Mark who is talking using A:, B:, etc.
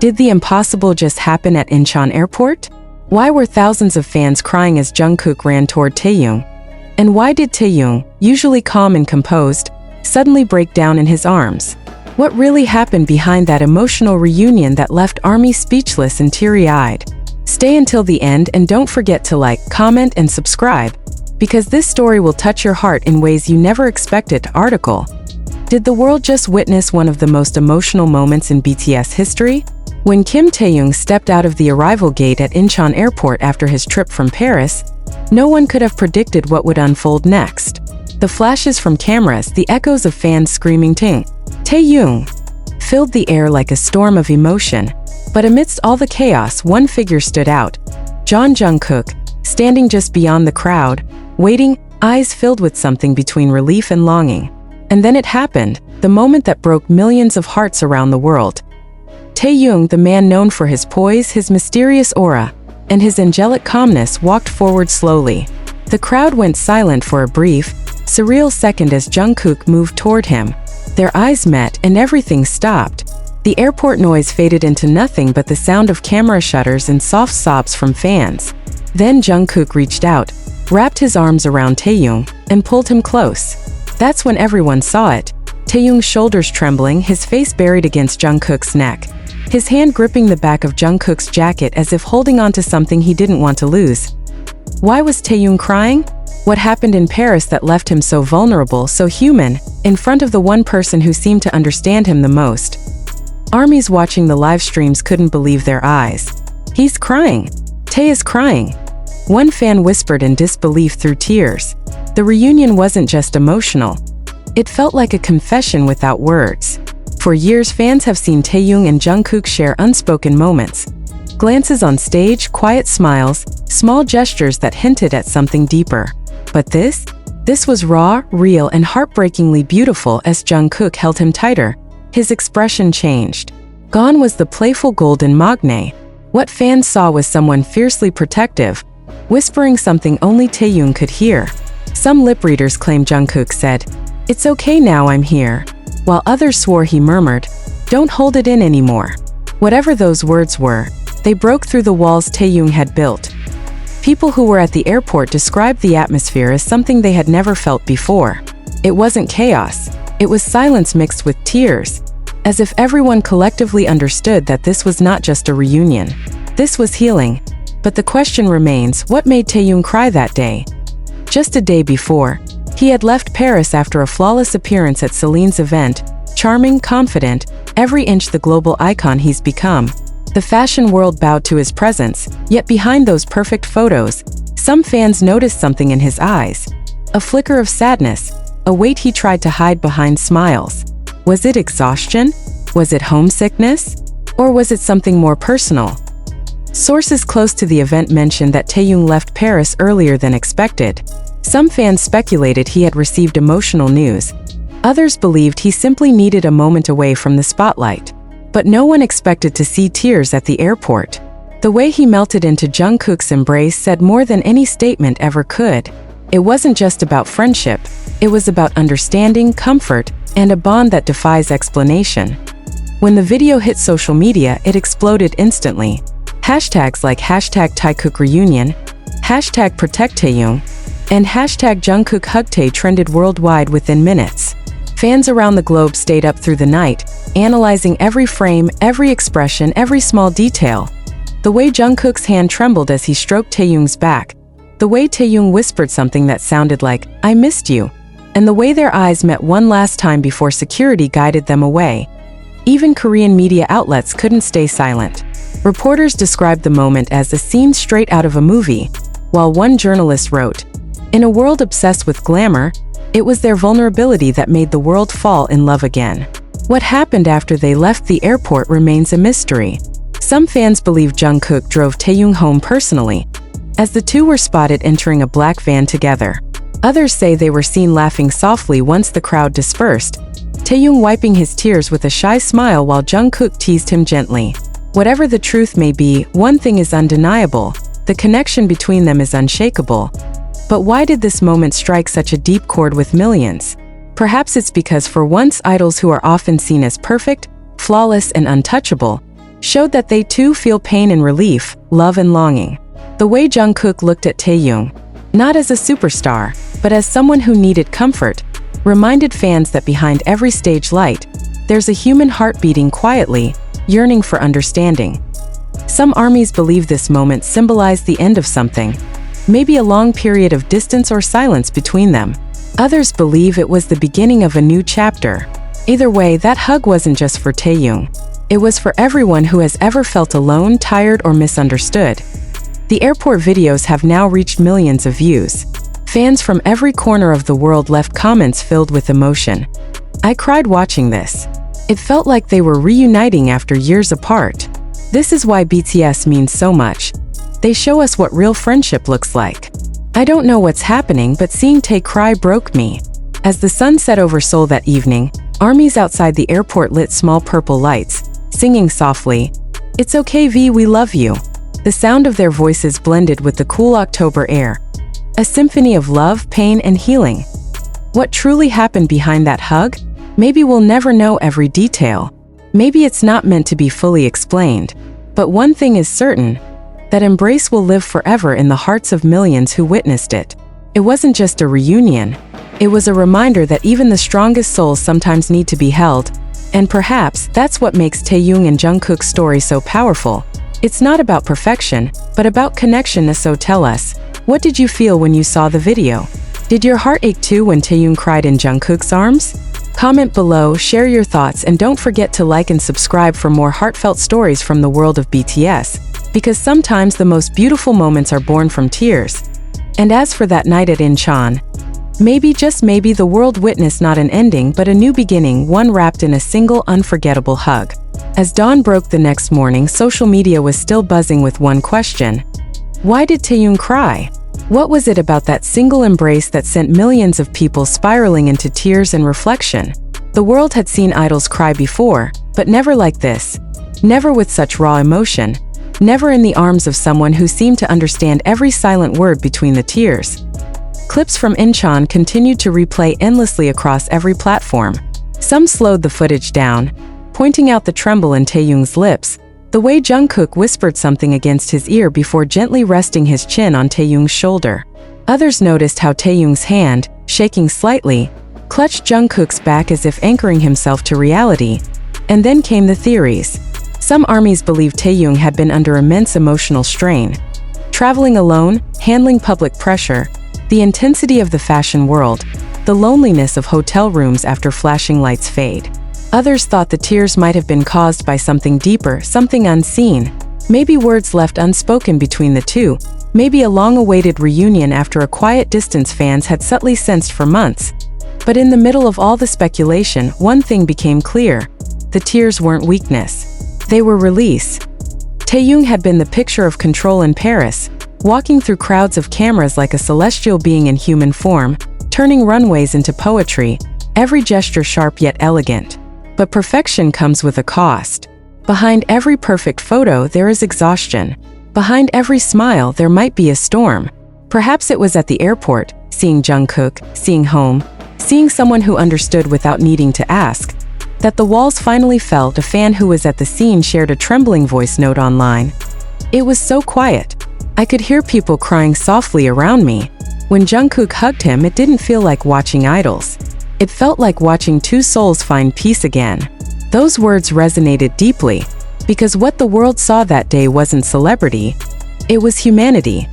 A: Did the impossible just happen at Incheon Airport? Why were thousands of fans crying as Jungkook ran toward Taehyung? And why did Taehyung, usually calm and composed, suddenly break down in his arms? What really happened behind that emotional reunion that left ARMY speechless and teary-eyed? Stay until the end and don't forget to like, comment, and subscribe, because this story will touch your heart in ways you never expected. Article: Did the world just witness one of the most emotional moments in BTS history? When Kim Taehyung stepped out of the arrival gate at Incheon Airport after his trip from Paris, no one could have predicted what would unfold next. The flashes from cameras, the echoes of fans screaming Taehyung, filled the air like a storm of emotion. But amidst all the chaos, one figure stood out: Jungkook, standing just beyond the crowd, waiting, eyes filled with something between relief and longing. And then it happened, the moment that broke millions of hearts around the world. Taehyung, the man known for his poise, his mysterious aura, and his angelic calmness, walked forward slowly. The crowd went silent for a brief, surreal second as Jungkook moved toward him. Their eyes met and everything stopped. The airport noise faded into nothing but the sound of camera shutters and soft sobs from fans. Then Jungkook reached out, wrapped his arms around Taehyung, and pulled him close. That's when everyone saw it: Taehyung's shoulders trembling, his face buried against Jungkook's neck, his hand gripping the back of Jungkook's jacket as if holding on to something he didn't want to lose. Why was Taehyung crying? What happened in Paris that left him so vulnerable, so human, in front of the one person who seemed to understand him the most? Armies watching the live streams couldn't believe their eyes. "He's crying. Tae is crying," one fan whispered in disbelief through tears. The reunion wasn't just emotional. It felt like a confession without words. For years, fans have seen Taehyung and Jungkook share unspoken moments. Glances on stage, quiet smiles, small gestures that hinted at something deeper. But this was raw, real, and heartbreakingly beautiful. As Jungkook held him tighter, his expression changed. Gone was the playful golden magne. What fans saw was someone fiercely protective, whispering something only Taehyung could hear. Some lip readers claim Jungkook said, "It's okay now, I'm here," while others swore he murmured, "Don't hold it in anymore." Whatever those words were, they broke through the walls Taehyung had built. People who were at the airport described the atmosphere as something they had never felt before. It wasn't chaos. It was silence mixed with tears, as if everyone collectively understood that this was not just a reunion. This was healing. But the question remains, what made Taehyung cry that day? Just a day before, he had left Paris after a flawless appearance at Celine's event, charming, confident, every inch the global icon he's become. The fashion world bowed to his presence, yet behind those perfect photos, some fans noticed something in his eyes. A flicker of sadness, a weight he tried to hide behind smiles. Was it exhaustion? Was it homesickness? Or was it something more personal? Sources close to the event mentioned that Taehyung left Paris earlier than expected. Some fans speculated he had received emotional news. Others believed he simply needed a moment away from the spotlight. But no one expected to see tears at the airport. The way he melted into Jungkook's embrace said more than any statement ever could. It wasn't just about friendship. It was about understanding, comfort, and a bond that defies explanation. When the video hit social media, it exploded instantly. Hashtags like #TaeKookReunion, #ProtectTaehyung, and #JungkookHugTae trended worldwide within minutes. Fans around the globe stayed up through the night, analyzing every frame, every expression, every small detail. The way Jungkook's hand trembled as he stroked Taehyung's back, the way Taehyung whispered something that sounded like, "I missed you," and the way their eyes met one last time before security guided them away. Even Korean media outlets couldn't stay silent. Reporters described the moment as a scene straight out of a movie, while one journalist wrote, "In a world obsessed with glamour, it was their vulnerability that made the world fall in love again." What happened after they left the airport remains a mystery. Some fans believe Jungkook drove Taehyung home personally, as the two were spotted entering a black van together. Others say they were seen laughing softly once the crowd dispersed, Taehyung wiping his tears with a shy smile while Jungkook teased him gently. Whatever the truth may be, one thing is undeniable: the connection between them is unshakable. But why did this moment strike such a deep chord with millions? Perhaps it's because for once idols who are often seen as perfect, flawless, and untouchable showed that they too feel pain and relief, love and longing. The way Jungkook looked at Taehyung, not as a superstar, but as someone who needed comfort, reminded fans that behind every stage light, there's a human heart beating quietly, yearning for understanding. Some armies believe this moment symbolized the end of something, maybe a long period of distance or silence between them. Others believe it was the beginning of a new chapter. Either way, that hug wasn't just for Taehyung. It was for everyone who has ever felt alone, tired, or misunderstood. The airport videos have now reached millions of views. Fans from every corner of the world left comments filled with emotion. "I cried watching this. It felt like they were reuniting after years apart." This is why BTS means so much. They show us what real friendship looks like. I don't know what's happening, but seeing Tae cry broke me. As the sun set over Seoul that evening, armies outside the airport lit small purple lights, singing softly, "It's okay V, we love you." The sound of their voices blended with the cool October air. A symphony of love, pain, and healing. What truly happened behind that hug? Maybe we'll never know every detail. Maybe it's not meant to be fully explained. But one thing is certain, that embrace will live forever in the hearts of millions who witnessed it. It wasn't just a reunion. It was a reminder that even the strongest souls sometimes need to be held. And perhaps that's what makes Taehyung and Jungkook's story so powerful. It's not about perfection, but about connection. So tell us, what did you feel when you saw the video? Did your heart ache too when Taehyung cried in Jungkook's arms? Comment below, share your thoughts, and don't forget to like and subscribe for more heartfelt stories from the world of BTS, because sometimes the most beautiful moments are born from tears. And as for that night at Incheon, maybe, just maybe, the world witnessed not an ending but a new beginning, one wrapped in a single unforgettable hug. As dawn broke the next morning, social media was still buzzing with one question. Why did Taehyung cry? What was it about that single embrace that sent millions of people spiraling into tears and reflection? The world had seen idols cry before, but never like this. Never with such raw emotion. Never in the arms of someone who seemed to understand every silent word between the tears. Clips from Incheon continued to replay endlessly across every platform. Some slowed the footage down, pointing out the tremble in Taehyung's lips, the way Jungkook whispered something against his ear before gently resting his chin on Taehyung's shoulder. Others noticed how Taehyung's hand, shaking slightly, clutched Jungkook's back as if anchoring himself to reality. And then came the theories. Some armies believed Taehyung had been under immense emotional strain. Traveling alone, handling public pressure, the intensity of the fashion world, the loneliness of hotel rooms after flashing lights fade. Others thought the tears might have been caused by something deeper, something unseen. Maybe words left unspoken between the two. Maybe a long-awaited reunion after a quiet distance fans had subtly sensed for months. But in the middle of all the speculation, one thing became clear. The tears weren't weakness. They were release. Taehyung had been the picture of control in Paris, walking through crowds of cameras like a celestial being in human form, turning runways into poetry, every gesture sharp yet elegant. But perfection comes with a cost. Behind every perfect photo there is exhaustion. Behind every smile there might be a storm. Perhaps it was at the airport, seeing Jungkook, seeing home, seeing someone who understood without needing to ask, that the walls finally felt. A fan who was at the scene shared a trembling voice note online. "It was so quiet. I could hear people crying softly around me. When Jungkook hugged him, it didn't feel like watching idols. It felt like watching two souls find peace again." Those words resonated deeply, because what the world saw that day wasn't celebrity, it was humanity.